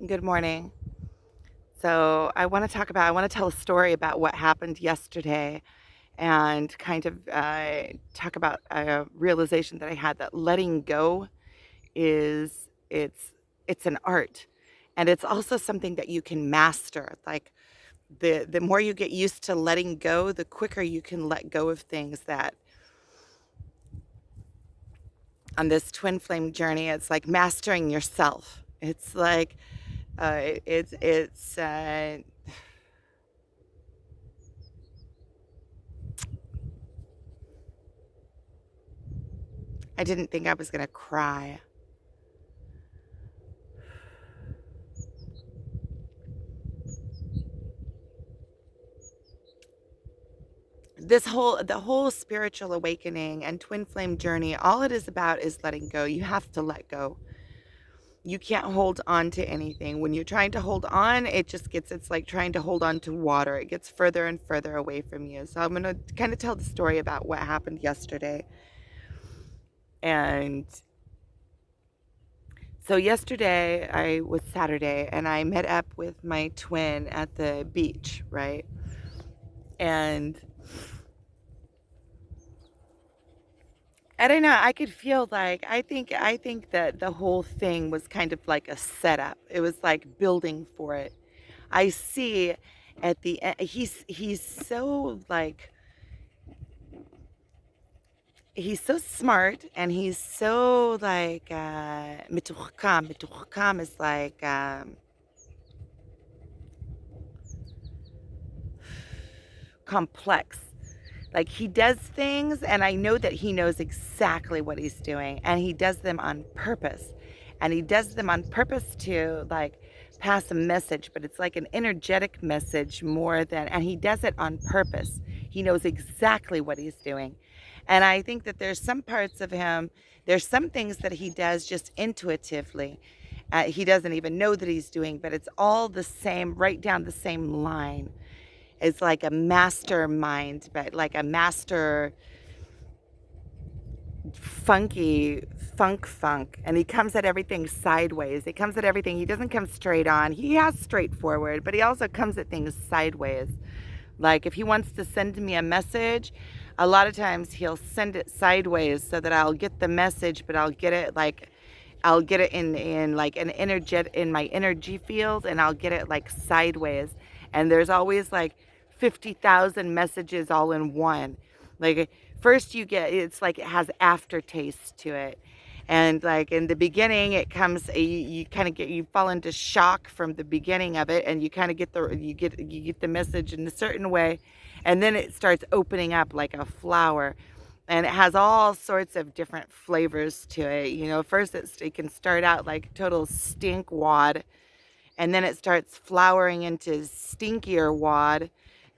Good morning. I want to tell a story about what happened yesterday and kind of talk about a realization that I had that letting go is it's an art, and it's also something that you can master. Like the more you get used to letting go, the quicker you can let go of things that on this twin flame journey, it's like mastering yourself. It's like it's I didn't think I was gonna cry. The whole spiritual awakening and twin flame journey, all it is about is letting go. You have to let go. You can't hold on to anything. When you're trying to hold on, it's like trying to hold on to water. It gets further and further away from you. So I'm going to kind of tell the story about what happened yesterday. And so yesterday, I was Saturday, and I met up with my twin at the beach, right? And I don't know, I could feel like I think that the whole thing was kind of like a setup. It was like building for it. I see at the end he's so like he's so smart, and he's so like متوخم is like complex. Like he does things, and I know that he knows exactly what he's doing, and he does them on purpose. And he does them on purpose to like pass a message, but it's like an energetic message more than, and he does it on purpose. He knows exactly what he's doing. And I think that there's some parts of him, there's some things that he does just intuitively. He doesn't even know that he's doing, but it's all the same, right down the same line. Is like a mastermind, but like a master funky funk. And he comes at everything sideways. He comes at everything. He doesn't come straight on. He has straightforward, but he also comes at things sideways. Like if he wants to send me a message, a lot of times he'll send it sideways so that I'll get the message, but I'll get it in like an energet in my energy field, and I'll get it like sideways. And there's always like 50,000 messages all in one. Like first you get, it's like it has aftertaste to it. And like in the beginning, it comes, you kind of get, you fall into shock from the beginning of it, and you kind of get you get the message in a certain way. And then it starts opening up like a flower, and it has all sorts of different flavors to it. You know, first it can start out like total stink wad, and then it starts flowering into stinkier wad,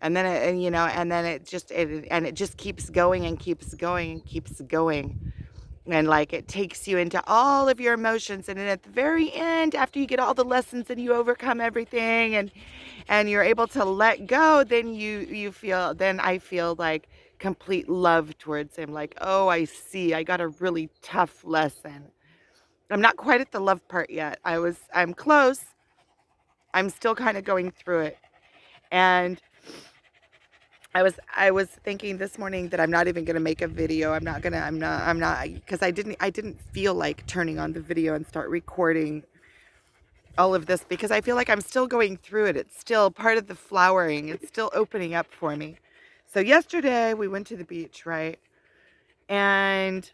and then it just keeps going and keeps going and keeps going. And like it takes you into all of your emotions, and then at the very end, after you get all the lessons and you overcome everything, and you're able to let go, then I feel like complete love towards him. Like, oh, I see, I got a really tough lesson. I'm not quite at the love part yet. I'm close. I'm still kind of going through it. And I was thinking this morning that I'm not even going to make a video. I'm not because I didn't feel like turning on the video and start recording all of this, because I feel like I'm still going through it. It's still part of the flowering. It's still opening up for me. So yesterday we went to the beach, right? And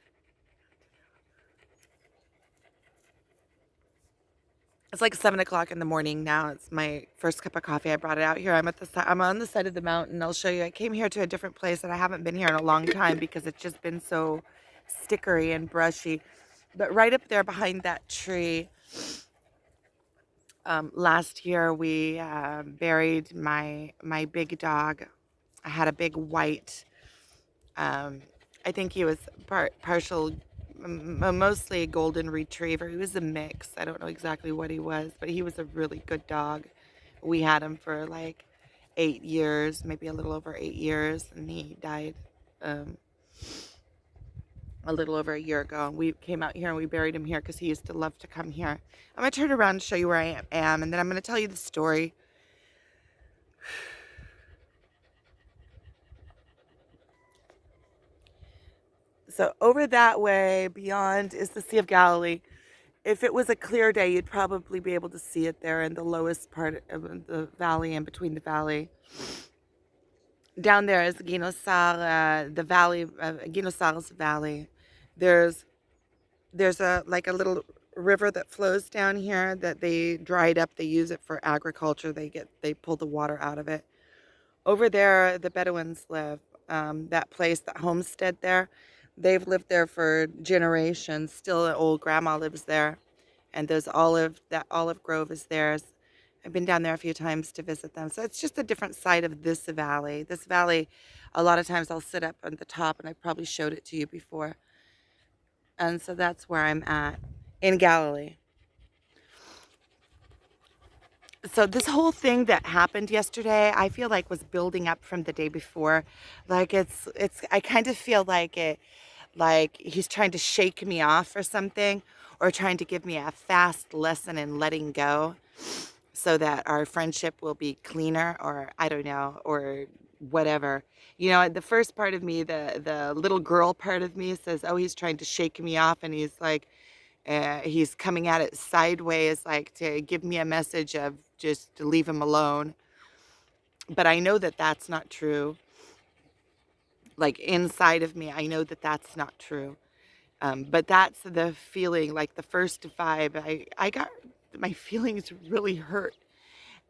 it's like 7 o'clock in the morning now. It's my first cup of coffee. I brought it out here. I'm on the side of the mountain. I'll show you. I came here to a different place, and I haven't been here in a long time because it's just been so stickery and brushy. But right up there behind that tree, last year we buried my big dog. I had a big white. Um, I think he was partial, mostly a golden retriever. He was a mix. I don't know exactly what he was, but he was a really good dog. We had him for like 8 years, maybe a little over 8 years, and he died um, a little over a year ago. We came out here and we buried him here because he used to love to come here. I'm going to turn around and show you where I am, and then I'm going to tell you the story. So over that way beyond is the Sea of Galilee. If it was a clear day, you'd probably be able to see it there in the lowest part of the valley and between the valley. Down there is Ginosar, the valley of Ginosar's valley. There's there's a like a little river that flows down here that they dried up. They use it for agriculture. They pull the water out of it. Over there, the Bedouins live. That place, that homestead there, they've lived there for generations. Still, an old grandma lives there, and that olive grove is theirs. I've been down there a few times to visit them. So it's just a different side of this valley. This valley, a lot of times I'll sit up on the top, and I probably showed it to you before. And so that's where I'm at in Galilee. So this whole thing that happened yesterday, I feel like was building up from the day before. Like it's I kind of feel like he's trying to shake me off or something, or trying to give me a fast lesson in letting go so that our friendship will be cleaner, or I don't know, or whatever. You know, the first part of me, the little girl part of me says, "Oh, he's trying to shake me off," and he's coming at it sideways, like to give me a message of just to leave him alone. But I know that that's not true. Like inside of me, I know that that's not true. But that's the feeling, like the first vibe. I got my feelings really hurt.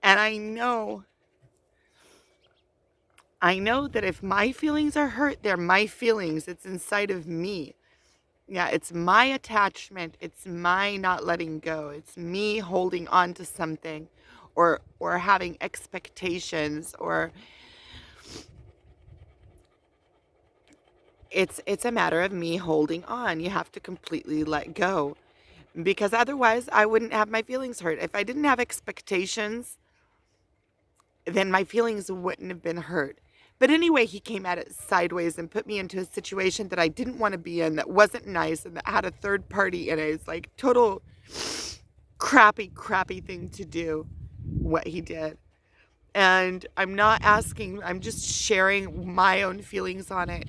And I know that if my feelings are hurt, they're my feelings. It's inside of me. Yeah, it's my attachment. It's my not letting go. It's me holding on to something, or having expectations, or it's a matter of me holding on. You have to completely let go, because otherwise I wouldn't have my feelings hurt. If I didn't have expectations, then my feelings wouldn't have been hurt. But anyway, he came at it sideways and put me into a situation that I didn't want to be in, that wasn't nice, and that had a third party in it. It's like total crappy thing to do, what he did. And I'm not asking, I'm just sharing my own feelings on it.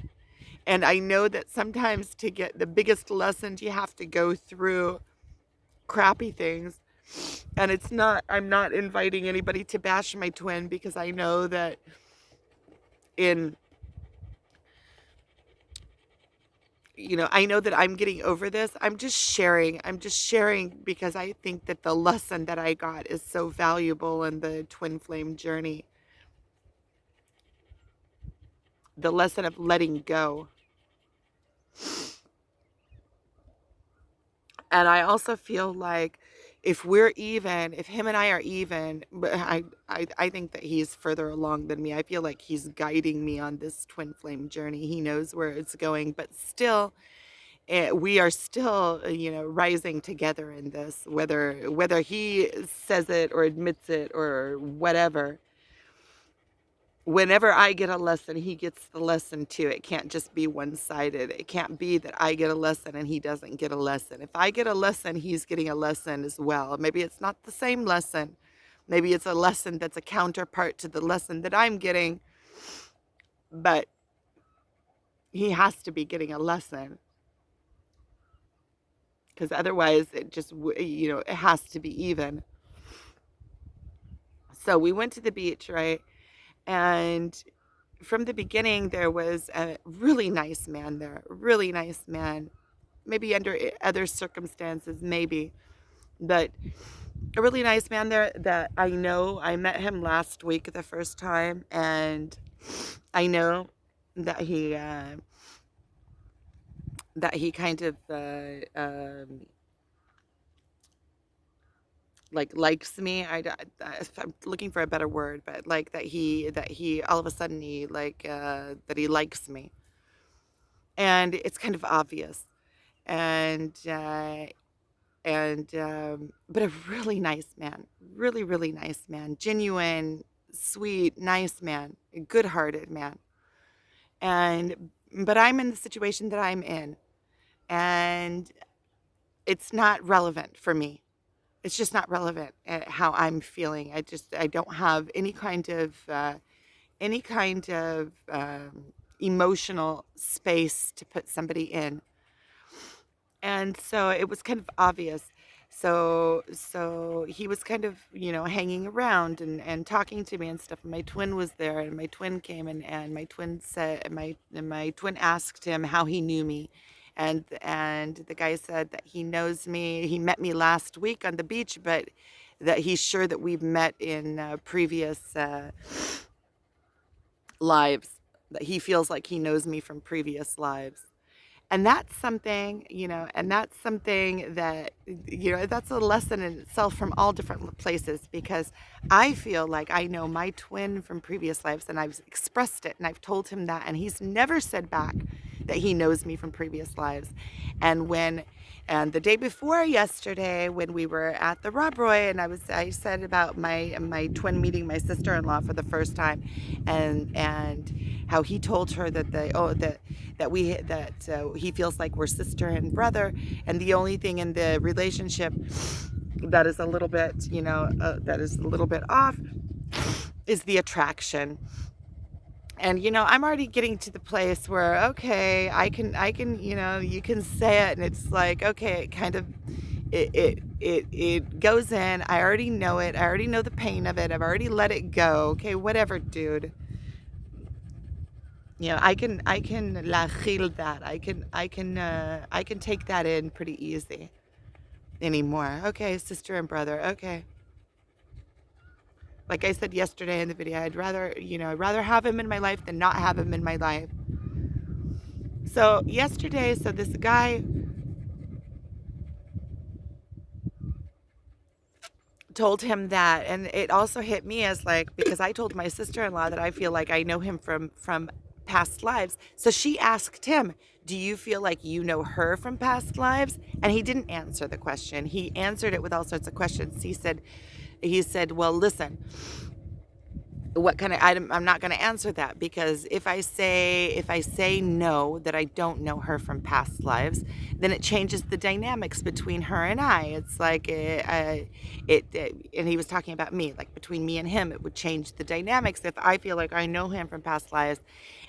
And I know that sometimes to get the biggest lessons, you have to go through crappy things. And I'm not inviting anybody to bash my twin, because I know that in, I know that I'm getting over this. I'm just sharing because I think that the lesson that I got is so valuable in the twin flame journey. The lesson of letting go. And I also feel like if him and I are even, but I think that he's further along than me. I feel like he's guiding me on this twin flame journey. He knows where it's going, but still, we are still, rising together in this, whether he says it or admits it or whatever. Whenever I get a lesson, he gets the lesson too. It can't just be one-sided. It can't be that I get a lesson and he doesn't get a lesson. If I get a lesson, he's getting a lesson as well. Maybe it's not the same lesson. Maybe it's a lesson that's a counterpart to the lesson that I'm getting, but he has to be getting a lesson, because otherwise it just, it has to be even. So we went to the beach, right? And from the beginning, there was a really nice man there, really nice man. Maybe under other circumstances, maybe, but a really nice man there that I know. I met him last week the first time, and I know that he kind of like likes me. I'm looking for a better word, but like that he all of a sudden he like that he likes me, and it's kind of obvious. And but a really nice man, really nice man, genuine, sweet, nice man, a good-hearted man. And but I'm in the situation that I'm in, and it's not relevant for me. It's just not relevant how I'm feeling. I don't have any kind of emotional space to put somebody in. And so it was kind of obvious. So he was kind of, hanging around and talking to me and stuff. And my twin was there, and my twin came, and my twin said, my twin asked him how he knew me. And the guy said that he knows me. He met me last week on the beach, but that he's sure that we've met in previous lives, that he feels like he knows me from previous lives. And that's something, that, that's a lesson in itself from all different places, because I feel like I know my twin from previous lives, and I've expressed it and I've told him that, and he's never said back that he knows me from previous lives. And the day before yesterday, when we were at the Rob Roy, and I said about my twin meeting my sister-in-law for the first time, and how he told her that he feels like we're sister and brother, and the only thing in the relationship that is a little bit, off is the attraction. And I'm already getting to the place where, okay, I can, you can say it, and it's like, okay, it kind of, it goes in. I already know it. I already know the pain of it. I've already let it go. Okay, whatever, dude. I can lachil that. I can take that in pretty easy anymore. Okay, sister and brother. Okay. Like I said yesterday in the video, I'd rather have him in my life than not have him in my life. So yesterday, this guy told him that, and it also hit me as like, because I told my sister-in-law that I feel like I know him from past lives. So she asked him, "Do you feel like you know her from past lives?" And he didn't answer the question. He answered it with all sorts of questions. He said, "Well, listen, what kind of item, I'm not going to answer that, because if I say no, that I don't know her from past lives, then it changes the dynamics between her and I. It's like and he was talking about me, like between me and him, it would change the dynamics. If I feel like I know him from past lives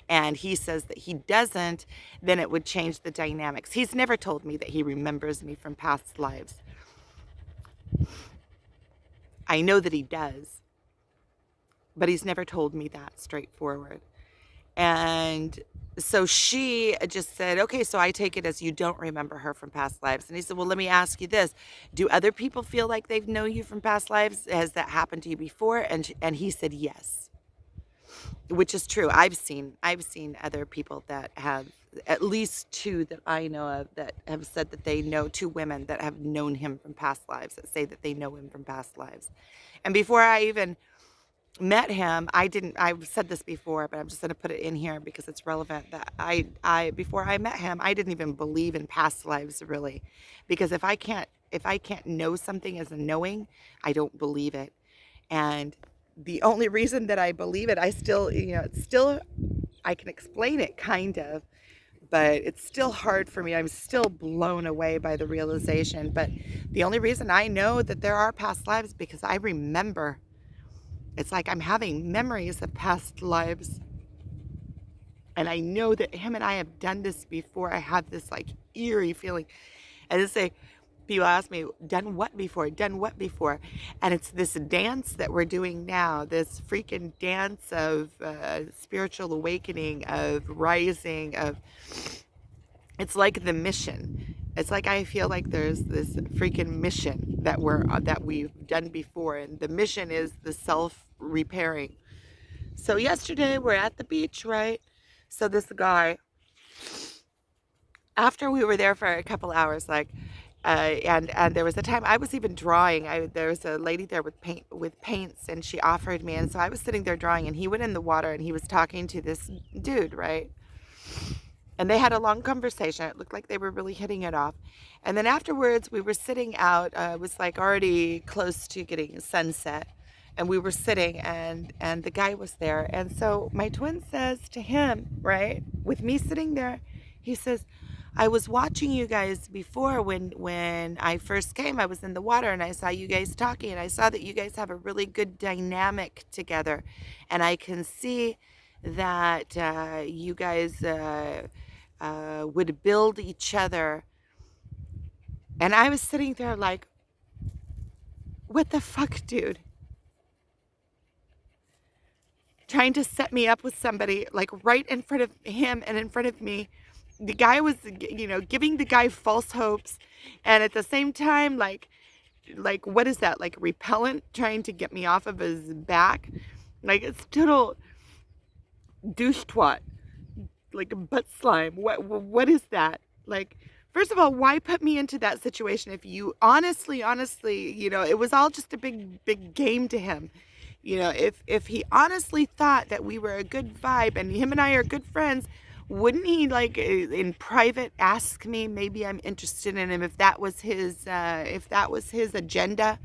and he says that he doesn't, then it would change the dynamics. He's never told me that he remembers me from past lives. I know that he does, but he's never told me that straightforward. And so she just said, "Okay, so I take it as you don't remember her from past lives." And he said, "Well, let me ask you this. Do other people feel like they've known you from past lives? Has that happened to you before?" And he said, "Yes," which is true. I've seen other people that have, at least two that I know of, that have said that they know, two women that have known him from past lives, that say that they know him from past lives. And before I even met him, I've said this before, but I'm just going to put it in here because it's relevant, that before I met him, I didn't even believe in past lives, really, because if I can't know something as a knowing, I don't believe it. And the only reason that I believe it, I still, it's still, I can explain it kind of, but it's still hard for me. I'm still blown away by the realization. But the only reason I know that there are past lives, because I remember. It's like I'm having memories of past lives. And I know that him and I have done this before. I have this like eerie feeling. And it's like, people ask me, "Done what before? Done what before?" And it's this dance that we're doing now, this freaking dance of spiritual awakening, of rising, of, it's like the mission. It's like I feel like there's this freaking mission that we've done before, and the mission is the self repairing. So yesterday we're at the beach, right? So this guy, after we were there for a couple hours, like, and there was a time I was even drawing. There was a lady there with paints, and she offered me, and so I was sitting there drawing, and he went in the water and he was talking to this dude, right? And they had a long conversation. It looked like they were really hitting it off. And then afterwards, we were sitting out. It was like already close to getting sunset. And we were sitting, and the guy was there. And so my twin says to him, right, with me sitting there, he says, I was watching you guys before when I first came. I was in the water and I saw you guys talking, and I saw that you guys have a really good dynamic together, and I can see that you guys would build each other. And I was sitting there like, what the fuck, dude? Trying to set me up with somebody like right in front of him and in front of me. The guy was, giving the guy false hopes, and at the same time, like what is that? Like repellent, trying to get me off of his back. Like it's total douche twat, like a butt slime. What is that? Like, first of all, why put me into that situation if you honestly, it was all just a big game to him. If he honestly thought that we were a good vibe and him and I are good friends, wouldn't he like in private ask me maybe I'm interested in him if that was his agenda?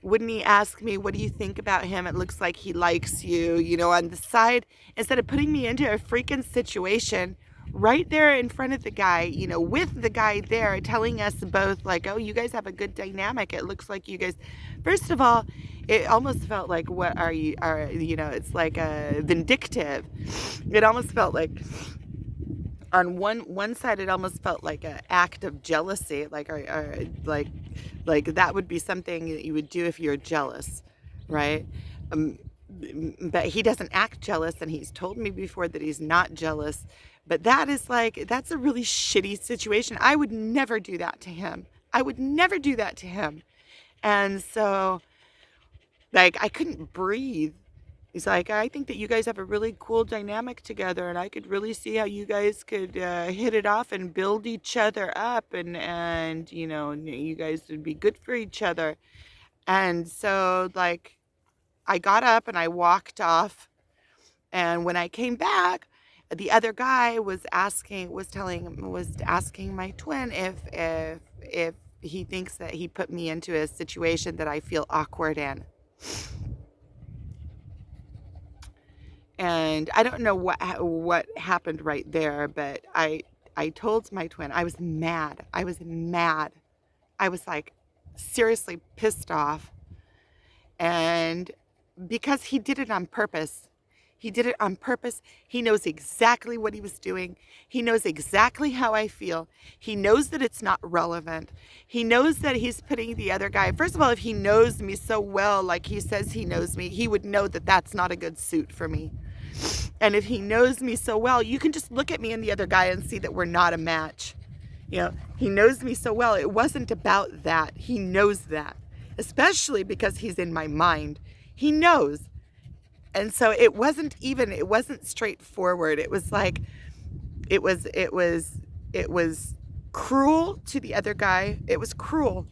Wouldn't he ask me, what do you think about him? It looks like he likes you, on the side, instead of putting me into a freaking situation right there in front of the guy, with the guy there telling us both like, oh, you guys have a good dynamic. It looks like you guys, first of all, it almost felt like, what are you, it's like a vindictive. It almost felt like, on one side, it almost felt like an act of jealousy, like that would be something that you would do if you're jealous, right? Um, but he doesn't act jealous, and he's told me before that he's not jealous. But that's a really shitty situation. I would never do that to him. I would never do that to him. And so, like, I couldn't breathe. He's like, I think that you guys have a really cool dynamic together, and I could really see how you guys could hit it off and build each other up, and you guys would be good for each other. And so, like, I got up and I walked off, and when I came back, the other guy was asking my twin if he thinks that he put me into a situation that I feel awkward in. And I don't know what happened right there, but I told my twin I was mad. I was mad. I was like seriously pissed off. And because he did it on purpose. He did it on purpose. He knows exactly what he was doing. He knows exactly how I feel. He knows that it's not relevant. He knows that he's putting the other guy. First of all, if he knows me so well, like he says he knows me, he would know that that's not a good suit for me. And if he knows me so well, you can just look at me and the other guy and see that we're not a match. He knows me so well. It wasn't about that. He knows that, especially because he's in my mind. He knows. And so it wasn't straightforward. It was like, it was cruel to the other guy. It was cruel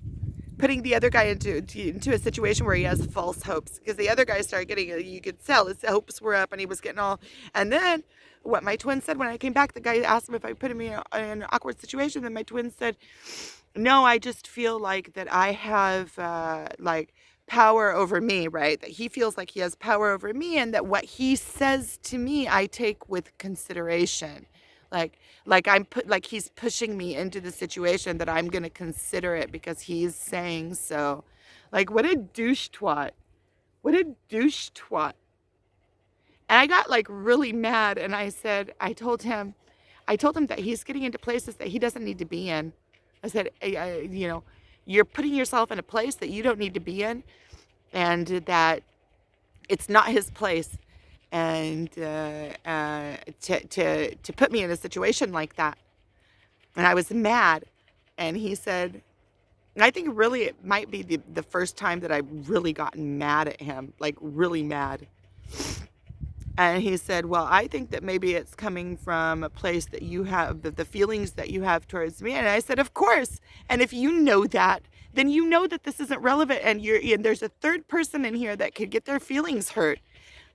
putting the other guy into a situation where he has false hopes, because the other guy started getting, you could tell his hopes were up and he was getting all, and then what my twin said when I came back, the guy asked him if I put him in an awkward situation, and my twin said, no, I just feel like that I have power over me, right? That he feels like he has power over me, and that what he says to me, I take with consideration. Like he's pushing me into the situation, that I'm gonna consider it because he's saying so. Like, what a douche twat. What a douche twat. And I got like really mad, and I told him that he's getting into places that he doesn't need to be in. I said, you're putting yourself in a place that you don't need to be in, and that it's not his place. And to put me in a situation like that. And I was mad. And he said, and I think really it might be the first time that I've really gotten mad at him, like really mad. And he said, well, I think that maybe it's coming from a place that you have, the feelings that you have towards me. And I said, of course. And if you know that, then you know that this isn't relevant. And there's a third person in here that could get their feelings hurt.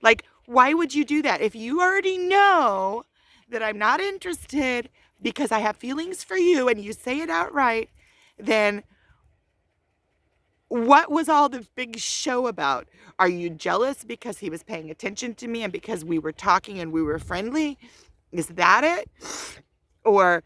Like, why would you do that? If you already know that I'm not interested because I have feelings for you, and you say it outright, then what was all the big show about? Are you jealous because he was paying attention to me and because we were talking and we were friendly? Is that it? or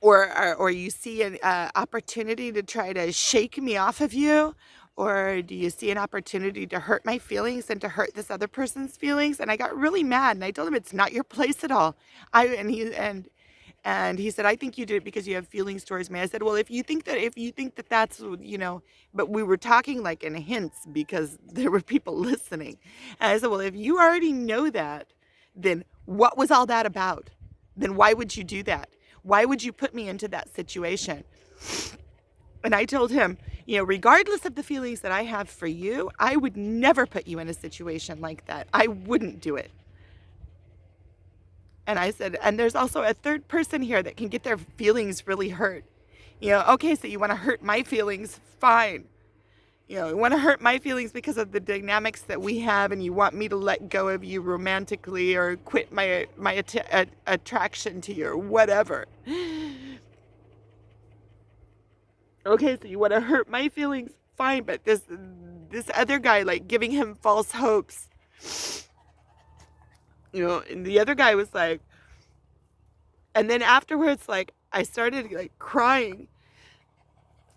or you see an opportunity to try to shake me off of you, or do you see an opportunity to hurt my feelings and to hurt this other person's feelings? And I got really mad and I told him it's not your place at all. I and he said, I think you did it because you have feelings towards me. I said, well, if you think that that's, but we were talking like in hints because there were people listening. And I said, well, if you already know that, then what was all that about? Then why would you do that? Why would you put me into that situation? And I told him, regardless of the feelings that I have for you, I would never put you in a situation like that. I wouldn't do it. And I said, and there's also a third person here that can get their feelings really hurt. Okay, so you want to hurt my feelings? Fine. You want to hurt my feelings because of the dynamics that we have, and you want me to let go of you romantically or quit my attraction to you or whatever. Okay, so you want to hurt my feelings? Fine, but this other guy, like, giving him false hopes. And the other guy was like, and then afterwards, like, I started like crying.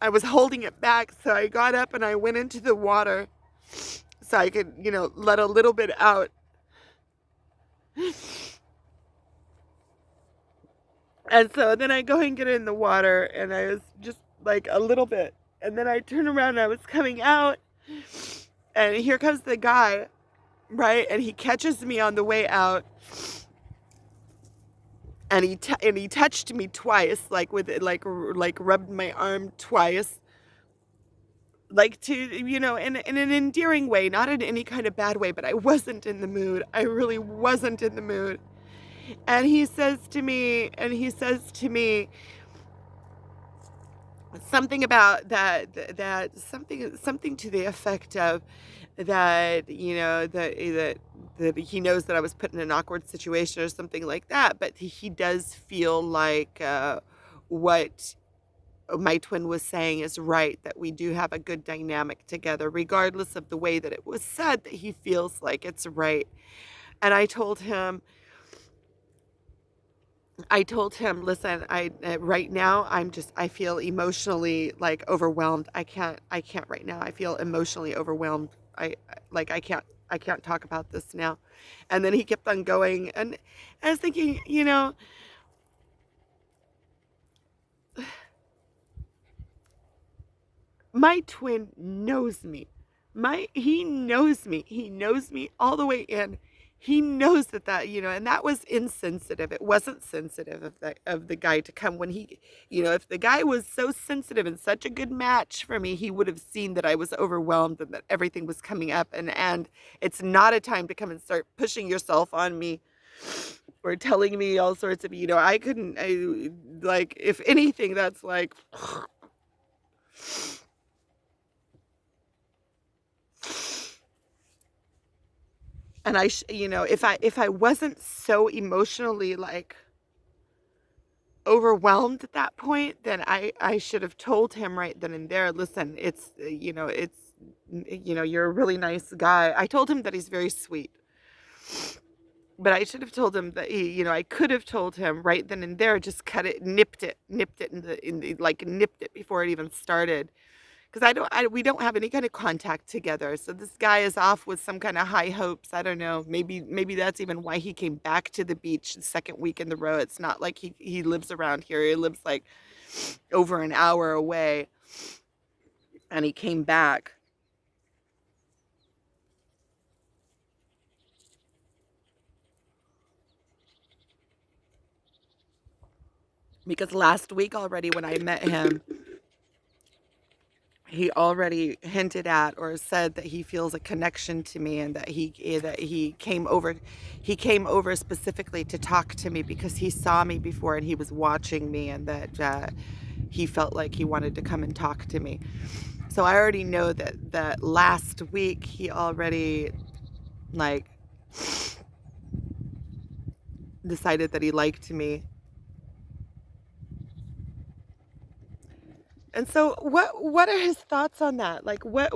I was holding it back, so I got up and I went into the water so I could, let a little bit out. And so then I go and get in the water, and I was just like a little bit. And then I turned around and I was coming out, and here comes the guy, right? And he catches me on the way out. And he touched me twice, like with it, like rubbed my arm twice, like to in an endearing way, not in any kind of bad way. But I wasn't in the mood. I really wasn't in the mood. And he says to me, something about that something to the effect of that that he knows that I was put in an awkward situation or something like that, but he does feel like what my twin was saying is right, that we do have a good dynamic together regardless of the way that it was said, that he feels like it's right. And I told him, listen, I right now I feel emotionally like overwhelmed. I can't right now. I feel emotionally overwhelmed. I can't talk about this now. And then he kept on going, and I was thinking, my twin knows me. He knows me. He knows me all the way in. He knows that, and that was insensitive. It wasn't sensitive of the guy to come when if the guy was so sensitive and such a good match for me, he would have seen that I was overwhelmed and that everything was coming up, and it's not a time to come and start pushing yourself on me or telling me all sorts of, like, if anything, that's like, and if I wasn't so emotionally like overwhelmed at that point, then I should have told him right then and there, listen, you're a really nice guy. I told him that he's very sweet, but I should have told him that I could have told him right then and there, just nipped it nipped it before it even started. Because we don't have any kind of contact together. So this guy is off with some kind of high hopes. I don't know. Maybe that's even why he came back to the beach the second week in the row. It's not like he lives around here. He lives like over an hour away. And he came back. Because last week already when I met him, he already hinted at or said that he feels a connection to me, and that he came over specifically to talk to me because he saw me before and he was watching me, and that he felt like he wanted to come and talk to me. So I already know that last week he already like decided that he liked me. And so what are his thoughts on that? Like what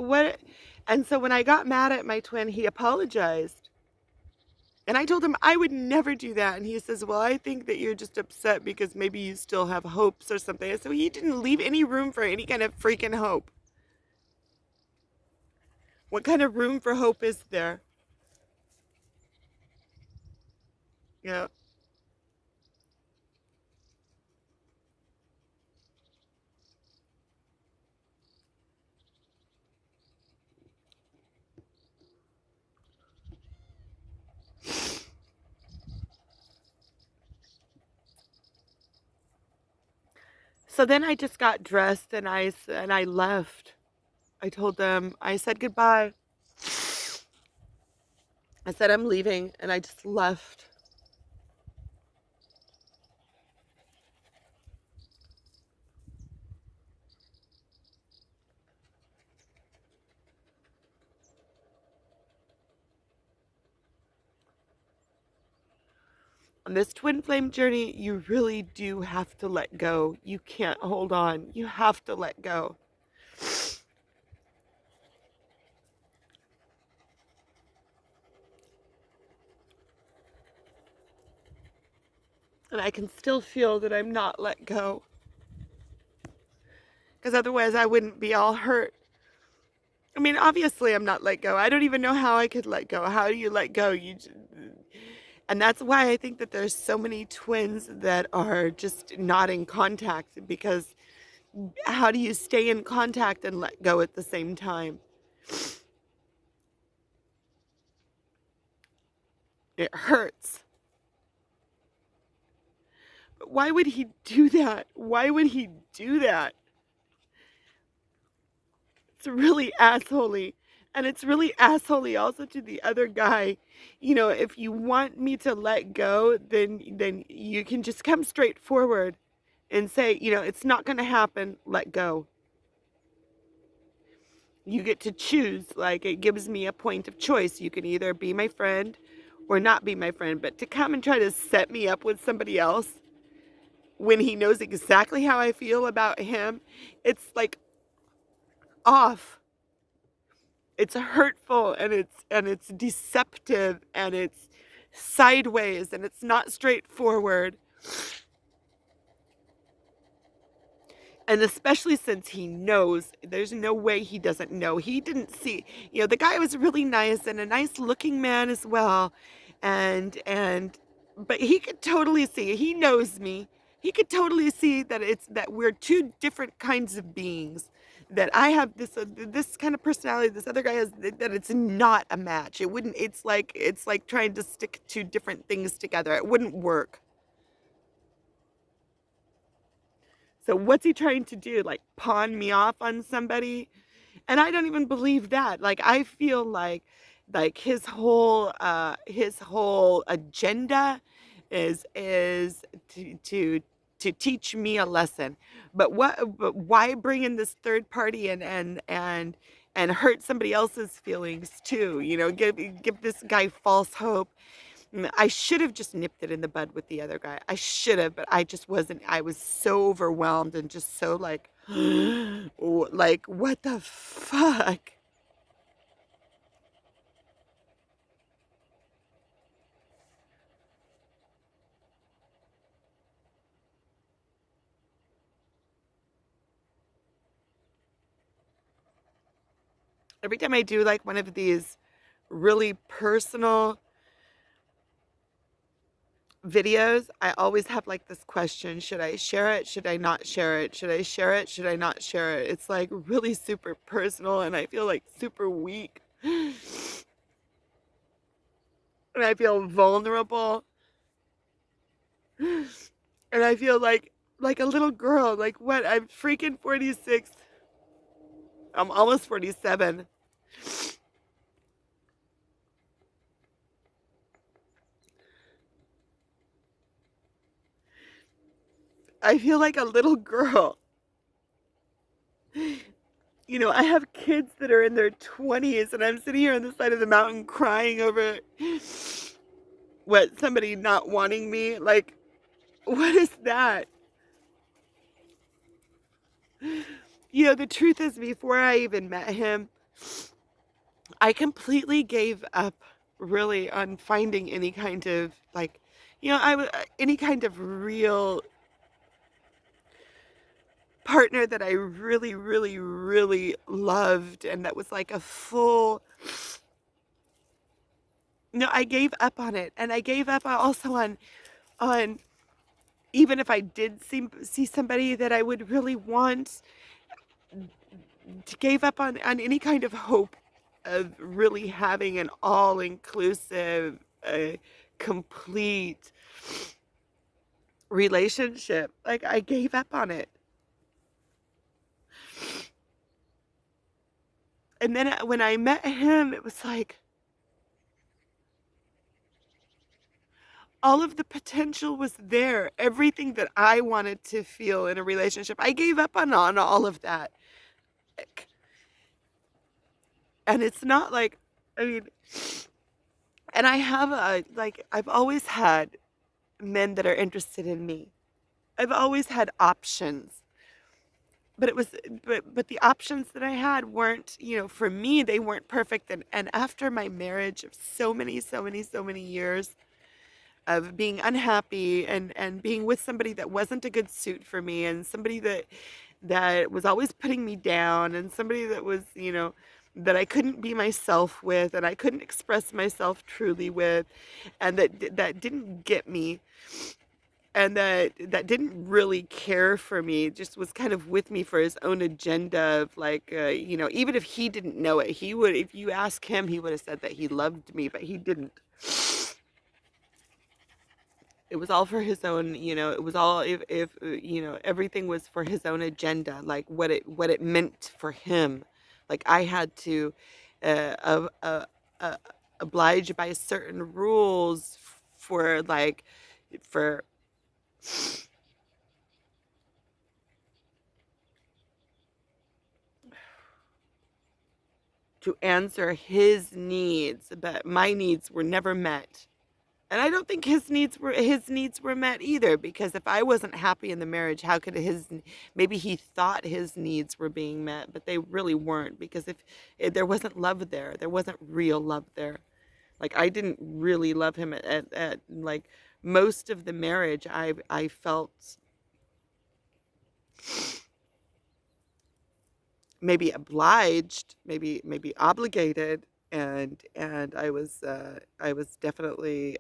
and so when I got mad at my twin, he apologized. And I told him I would never do that. And he says, well, I think that you're just upset because maybe you still have hopes or something. So he didn't leave any room for any kind of freaking hope. What kind of room for hope is there? Yeah. So then I just got dressed and I left. I told them, I said goodbye. I said I'm leaving and I just left. On this twin flame journey, you really do have to let go. You can't hold on. You have to let go. And I can still feel that I'm not let go. Because otherwise I wouldn't be all hurt. I mean, obviously I'm not let go. I don't even know how I could let go. How do you let go? And that's why I think that there's so many twins that are just not in contact, because how do you stay in contact and let go at the same time? It hurts. But why would he do that? Why would he do that? It's really assholey. And it's really assholey also to the other guy. You know, if you want me to let go, then you can just come straight forward and say, you know, it's not going to happen. Let go. You get to choose. Like, it gives me a point of choice. You can either be my friend or not be my friend. But to come and try to set me up with somebody else when he knows exactly how I feel about him, it's like off. It's hurtful and it's deceptive and it's sideways and it's not straightforward. And especially since he knows, there's no way he doesn't know. He didn't see, you know, the guy was really nice and a nice looking man as well. But he could totally see, he knows me. He could totally see that that we're two different kinds of beings. That I have this kind of personality, this other guy has that it's not a match. It wouldn't, it's like trying to stick two different things together. It wouldn't work. So what's he trying to do? Like pawn me off on somebody? And I don't even believe that. Like I feel like his whole agenda is to teach me a lesson. But why bring in this third party and hurt somebody else's feelings too? You know, give this guy false hope. I should have just nipped it in the bud with the other guy. I should have, but I just wasn't. I was so overwhelmed and just so like, like, what the fuck? Every time I do like one of these really personal videos, I always have like this question: should I share it? Should I not share it? Should I share it? Should I not share it? It's like really super personal, and I feel like super weak. And I feel vulnerable. And I feel like a little girl. Like what? I'm freaking 46. I'm almost 47. I feel like a little girl. You know, I have kids that are in their 20s, and I'm sitting here on the side of the mountain crying over what, somebody not wanting me. Like, what is that? You know, the truth is, before I even met him, I completely gave up. really on finding any kind of like, any kind of real partner that I really, really, really loved, and that was like a full. No, I gave up on it, and I gave up also on even if I did see somebody that I would really want, gave up on any kind of hope of really having an all-inclusive, complete relationship. Like, I gave up on it. And then when I met him, it was like all of the potential was there. Everything that I wanted to feel in a relationship, I gave up on all of that. And it's not like, I mean, and I have I've always had men that are interested in me. I've always had options. But it was but the options that I had weren't, for me, they weren't perfect. And after my marriage of so many years of being unhappy and being with somebody that wasn't a good suit for me, and somebody that was always putting me down, and somebody that was, that I couldn't be myself with, and I couldn't express myself truly with, and that didn't get me, and that didn't really care for me, just was kind of with me for his own agenda of like, even if he didn't know it, he would, if you ask him, he would have said that he loved me, but he didn't. It was all for his own, it was all, if everything was for his own agenda, like what it meant for him. Like I had to uh, oblige by certain rules for like, for to answer his needs, but my needs were never met. And I don't think his needs were met either, because if I wasn't happy in the marriage, how could maybe he thought his needs were being met, but they really weren't, because if there wasn't love there, there wasn't real love there. Like I didn't really love him at like most of the marriage. I felt maybe obliged, maybe obligated, and I was definitely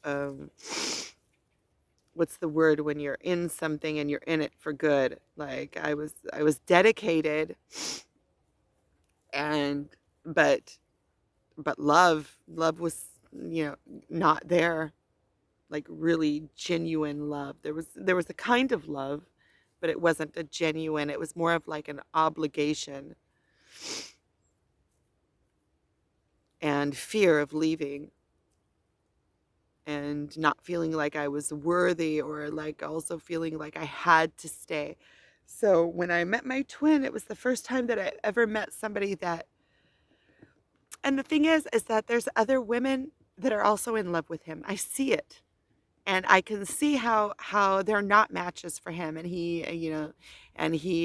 um what's the word when you're in something and you're in it for good. Like I was dedicated, and but love was, not there. Like really genuine love. There was a kind of love, but it wasn't a genuine. It was more of like an obligation and fear of leaving, and not feeling like I was worthy, or like also feeling like I had to stay. So when I met my twin, it was the first time that I ever met somebody that, and the thing is that there's other women that are also in love with him. I see it. And I can see how they're not matches for him, and he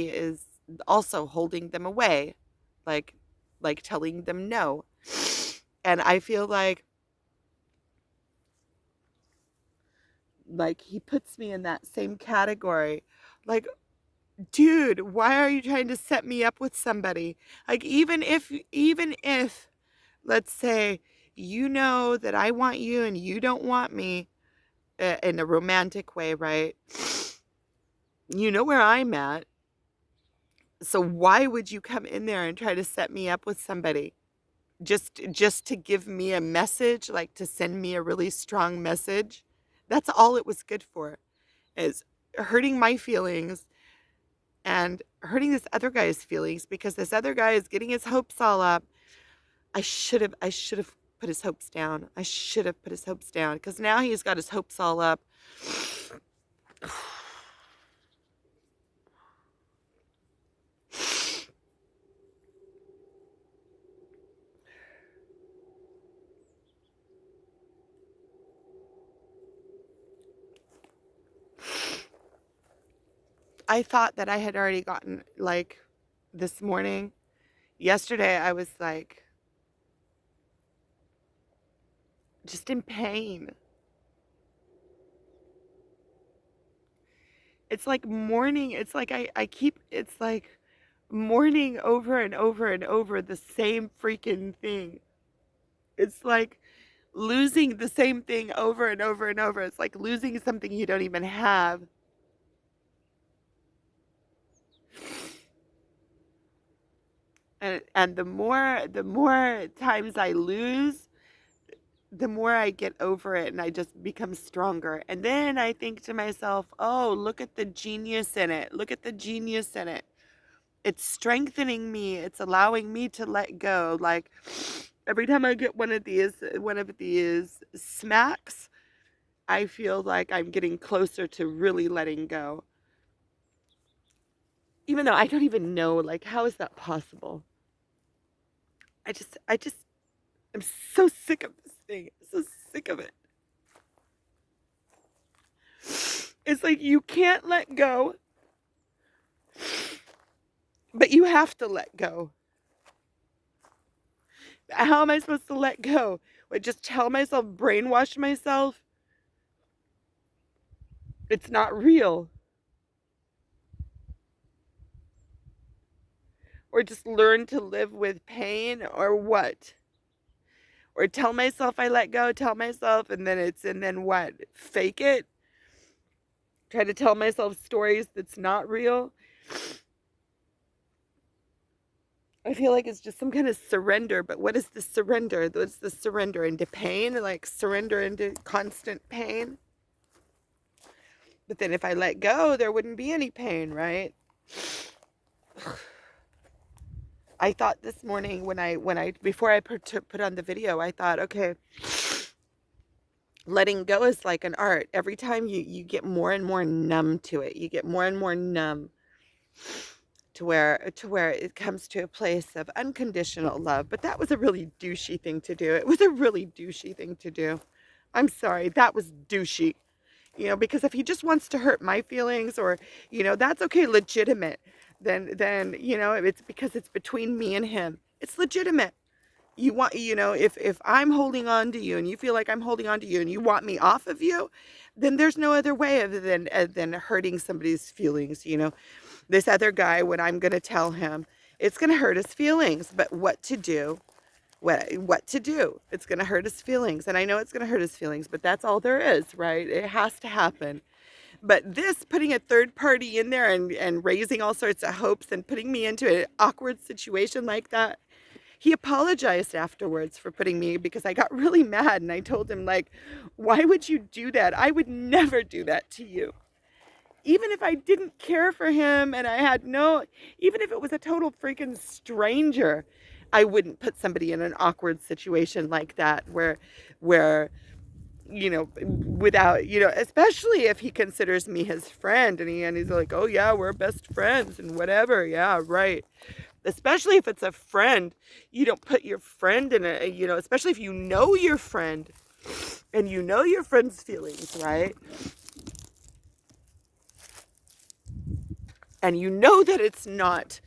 is also holding them away, like telling them no. And I feel like he puts me in that same category. Like, dude, why are you trying to set me up with somebody? Like, even if let's say you know that I want you and you don't want me, in a romantic way, right? You know where I'm at. So why would you come in there and try to set me up with somebody? Just to give me a message, like to send me a really strong message? That's all it was good for, is hurting my feelings and hurting this other guy's feelings, because this other guy is getting his hopes all up. I should have put his hopes down. I should have put his hopes down, because now he's got his hopes all up. I thought that I had already gotten, like, this morning. Yesterday, I was like, just in pain. It's like mourning. It's like I keep, it's like mourning over and over and over the same freaking thing. It's like losing the same thing over and over and over. It's like losing something you don't even have. And the more times I lose, the more I get over it and I just become stronger. And then I think to myself, oh, look at the genius in it. Look at the genius in it. It's strengthening me. It's allowing me to let go. Like every time I get one of these smacks, I feel like I'm getting closer to really letting go. Even though I don't even know, like, how is that possible? I just I'm so sick of this thing. I'm so sick of it. It's like you can't let go, but you have to let go. How am I supposed to let go? Would just tell myself, brainwash myself, it's not real? Or just learn to live with pain, or what? Or tell myself I let go, tell myself, and then what? Fake it? Try to tell myself stories that's not real? I feel like it's just some kind of surrender, but what is the surrender? What's the surrender into pain? Like surrender into constant pain? But then if I let go, there wouldn't be any pain, right? I thought this morning when I before I put on the video, I thought, okay, letting go is like an art. Every time you get more and more numb to it. You get more and more numb to where it comes to a place of unconditional love. But that was a really douchey thing to do. It was a really douchey thing to do. I'm sorry, that was douchey. Because if he just wants to hurt my feelings, or that's okay, legitimate. Then it's because it's between me and him. It's legitimate. If I'm holding on to you and you feel like I'm holding on to you and you want me off of you, then there's no other way other than hurting somebody's feelings. This other guy, when I'm going to tell him, it's going to hurt his feelings, but what to do? What to do? It's going to hurt his feelings, and I know it's going to hurt his feelings, but that's all there is, right? It has to happen. But this, putting a third party in there and raising all sorts of hopes and putting me into an awkward situation like that. He apologized afterwards for putting me, because I got really mad and I told him, like, why would you do that? I would never do that to you. Even if I didn't care for him and even if it was a total freaking stranger, I wouldn't put somebody in an awkward situation like that where, without, especially if he considers me his friend and he's like, oh yeah, we're best friends and whatever. Yeah, right. Especially if it's a friend, you don't put your friend in especially if you know your friend and you know your friend's feelings, right? And you know that it's not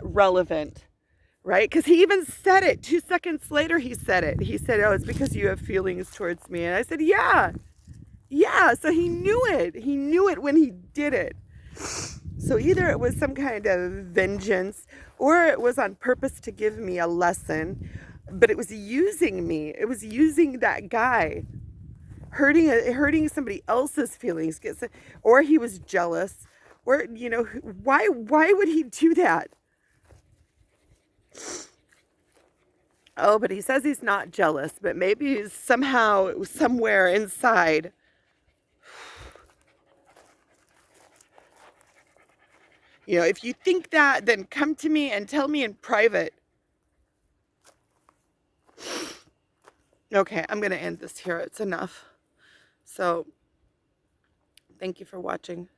relevant, right? Because he even said it 2 seconds later. He said it. He said, oh, it's because you have feelings towards me. And I said, yeah. So he knew it. He knew it when he did it. So either it was some kind of vengeance, or it was on purpose to give me a lesson, but it was using me. It was using that guy, hurting somebody else's feelings, or he was jealous, or why would he do that? Oh, but he says he's not jealous, but maybe somehow, somewhere inside. If you think that, then come to me and tell me in private. Okay, I'm going to end this here. It's enough. So, thank you for watching.